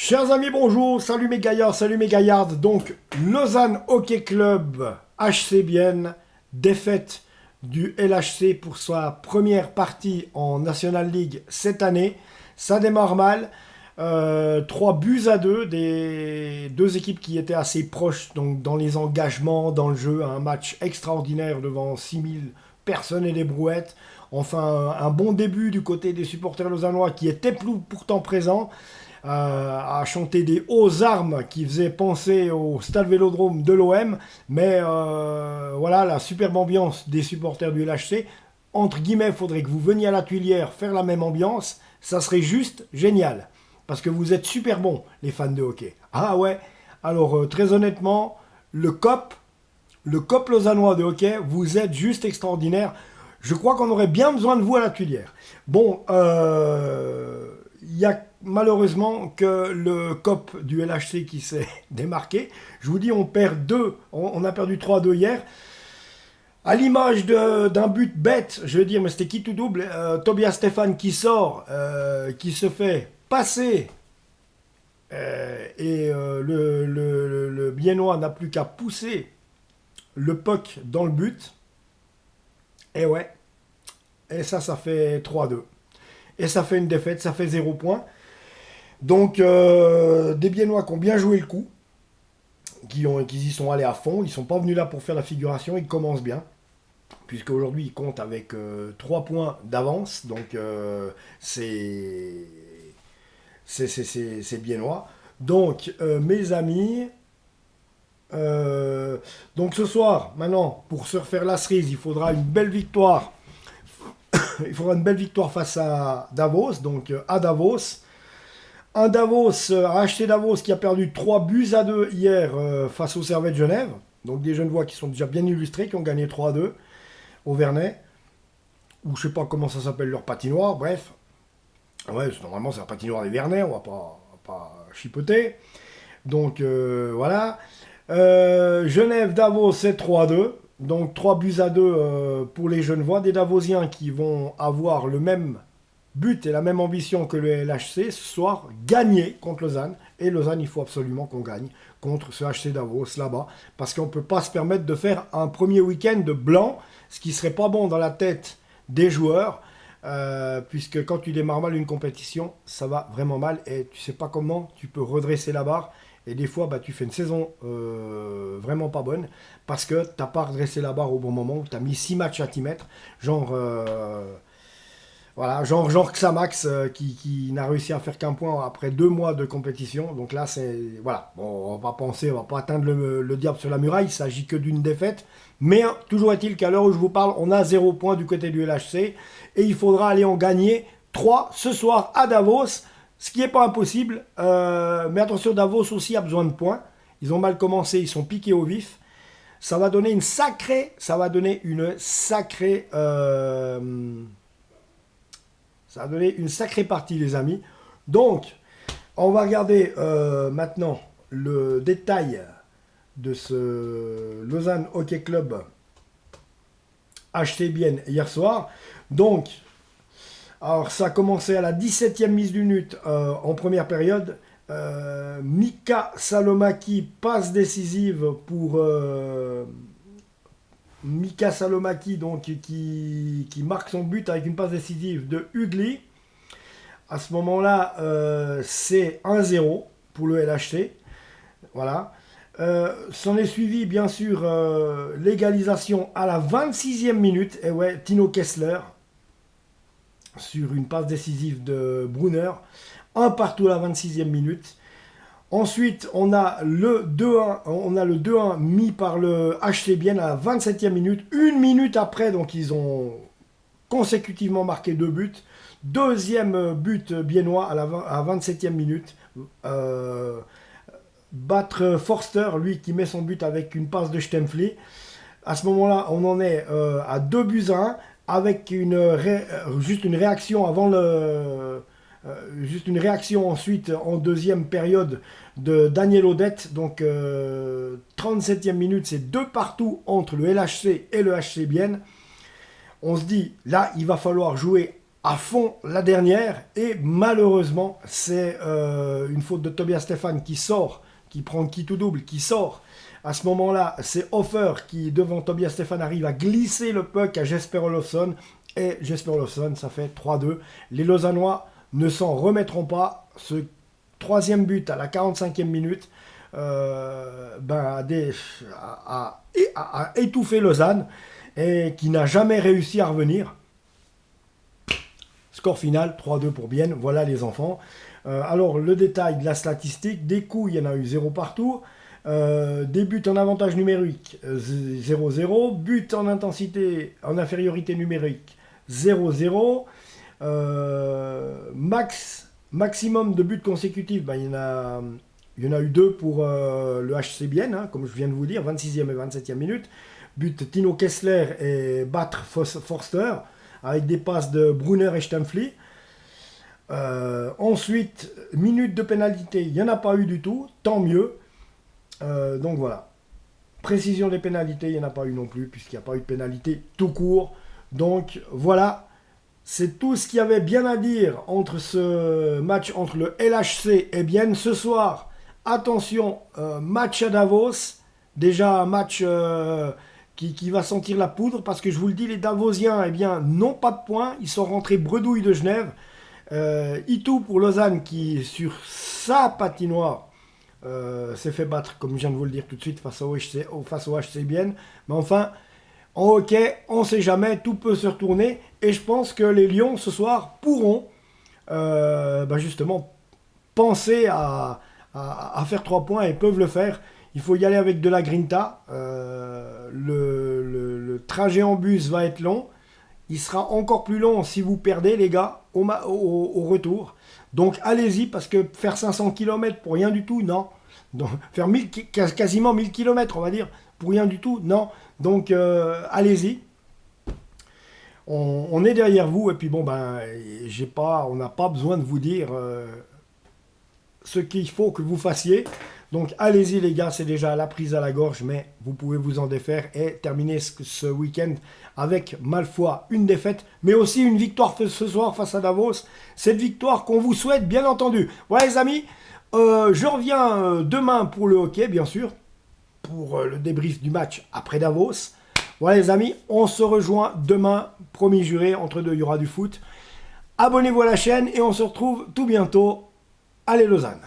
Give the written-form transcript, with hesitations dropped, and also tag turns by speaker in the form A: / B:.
A: Chers amis, bonjour, salut mes gaillards, salut mes gaillardes. Donc, Lausanne Hockey Club, HC Bienne, défaite du LHC pour sa première partie en National League cette année. Ça démarre mal. 3 buts à 2, des deux équipes qui étaient assez proches donc dans les engagements, dans le jeu. Un match extraordinaire devant 6000 personnes et des brouettes. Enfin, un bon début du côté des supporters lausannois qui étaient pourtant présents. À chanter des hauts armes qui faisaient penser au stade Vélodrome de l'OM, mais voilà la superbe ambiance des supporters du LHC. Entre guillemets, il faudrait que vous veniez à la Tuilière faire la même ambiance, ça serait juste génial, parce que vous êtes super bons, les fans de hockey. Ah ouais, alors très honnêtement, le COP lausannois de hockey, vous êtes juste extraordinaire. Je crois qu'on aurait bien besoin de vous à la Tuilière. Bon, il y a malheureusement que le COP du LHC qui s'est démarqué. Je vous dis, on a perdu 3-2 hier. À l'image d'un but bête, je veux dire, mais c'était qui tout double, Tobias Stéphane qui sort, qui se fait passer, et le Biennois n'a plus qu'à pousser le puck dans le but. Et ouais, et ça fait 3-2. Et ça fait une défaite, ça fait 0 points. Donc, des Biennois qui ont bien joué le coup, qui y sont allés à fond, ils ne sont pas venus là pour faire la figuration, ils commencent bien, puisque aujourd'hui ils comptent avec 3 points d'avance, donc c'est Biennois. Donc, mes amis, donc ce soir, maintenant, pour se refaire la cerise, il faudra une belle victoire. Il faudra une belle victoire face à Davos, donc à Davos. Un Davos, un HC Davos qui a perdu 3 buts à 2 hier face au Servette Genève. Donc des Genevois qui sont déjà bien illustrés, qui ont gagné 3-2 au Vernet. Ou je sais pas comment ça s'appelle leur patinoire, bref. Ouais, normalement c'est la patinoire des Vernets, on va pas chipoter. Donc voilà. Genève Davos c'est 3-2. Donc 3 buts à 2 pour les Genevois. Des Davosiens qui vont avoir le même but et la même ambition que le LHC ce soir, gagner contre Lausanne. Et Lausanne, il faut absolument qu'on gagne contre ce HC Davos là-bas. Parce qu'on ne peut pas se permettre de faire un premier week-end de blanc, ce qui serait pas bon dans la tête des joueurs. Puisque quand tu démarres mal une compétition, ça va vraiment mal et tu sais pas comment tu peux redresser la barre. Et des fois, tu fais une saison vraiment pas bonne parce que tu n'as pas redressé la barre au bon moment. Tu as mis 6 matchs à t'y mettre. Voilà, genre Xamax qui n'a réussi à faire qu'un point après 2 mois de compétition. Donc là, c'est. Voilà, bon, on va pas atteindre le diable sur la muraille. Il s'agit que d'une défaite. Mais toujours est-il qu'à l'heure où je vous parle, on a 0 point du côté du LHC. Et il faudra aller en gagner 3 ce soir à Davos. Ce qui n'est pas impossible. Mais attention, Davos aussi a besoin de points. Ils ont mal commencé, ils sont piqués au vif. Ça va donner une sacrée. Ça va donner une sacrée partie, les amis. Donc, on va regarder maintenant le détail de ce Lausanne Hockey Club HC Bienne hier soir. Donc, alors ça a commencé à la 17e minute en première période. Mika Salomaki, passe décisive pour Mika Salomaki, donc, qui marque son but avec une passe décisive de Ugly. À ce moment-là, c'est 1-0 pour le LHC. Voilà. S'en est suivi, bien sûr, l'égalisation à la 26e minute. Et ouais, Tino Kessler, sur une passe décisive de Brunner. Un partout à la 26e minute. Ensuite, on a le 2-1 mis par le HC Bienne à la 27e minute. 1 minute après, donc ils ont consécutivement marqué 2 buts. Deuxième but biennois à la 27e minute. Battre Forster, lui qui met son but avec une passe de Stempfli. À ce moment-là, on en est à 2 buts à 1 avec juste une réaction avant juste une réaction ensuite en deuxième période de Daniel Odette. Donc 37e minute, c'est 2 partout entre le LHC et le HC Bienne. On se dit, là, il va falloir jouer à fond la dernière. Et malheureusement, c'est une faute de Tobias Stephan qui sort, qui prend qui tout double, qui sort. À ce moment-là, c'est Hofer qui, devant Tobias Stephan, arrive à glisser le puck à Jesper Olofsson. Et Jesper Olofsson, ça fait 3-2. Les Lausannois ne s'en remettront pas. Ce troisième but à la 45e minute a étouffé Lausanne et qui n'a jamais réussi à revenir. Score final, 3-2 pour Bienne. Voilà les enfants. Alors, le détail de la statistique. Des coups, il y en a eu 0 partout. Des buts en avantage numérique, 0-0. Buts en intensité, en infériorité numérique, 0-0. Maximum de buts consécutifs, il y en a eu 2 pour le HC Bienne, hein, comme je viens de vous dire, 26e et 27e minute. But Tino Kessler et Batr Forster, avec des passes de Brunner et Stempfli. Ensuite, minute de pénalité, il n'y en a pas eu du tout, tant mieux. Donc voilà. Précision des pénalités, il n'y en a pas eu non plus, puisqu'il n'y a pas eu de pénalité tout court. Donc voilà. C'est tout ce qu'il y avait bien à dire entre ce match entre le LHC et Bienne. Ce soir, attention, match à Davos. Déjà un match qui va sentir la poudre, parce que je vous le dis, les Davosiens n'ont pas de points. Ils sont rentrés bredouilles de Genève. Itou pour Lausanne qui, sur sa patinoire, s'est fait battre, comme je viens de vous le dire tout de suite, face au HC Bienne. Mais enfin, en hockey, on ne sait jamais, tout peut se retourner. Et je pense que les Lions, ce soir, pourront justement penser à faire 3 points et peuvent le faire. Il faut y aller avec de la grinta. Le trajet en bus va être long. Il sera encore plus long si vous perdez, les gars, au retour. Donc allez-y, parce que faire 500 km pour rien du tout, non. Donc, faire quasiment 1000 km, on va dire, pour rien du tout, non. Donc allez-y. On est derrière vous, et puis bon, on n'a pas besoin de vous dire ce qu'il faut que vous fassiez. Donc allez-y les gars, c'est déjà la prise à la gorge, mais vous pouvez vous en défaire et terminer ce week-end avec, mal foi, une défaite, mais aussi une victoire ce soir face à Davos. Cette victoire qu'on vous souhaite, bien entendu. Voilà les amis, je reviens demain pour le hockey, bien sûr, pour le débrief du match après Davos. Voilà les amis, on se rejoint demain, promis juré, entre deux, il y aura du foot. Abonnez-vous à la chaîne et on se retrouve tout bientôt. Allez Lausanne!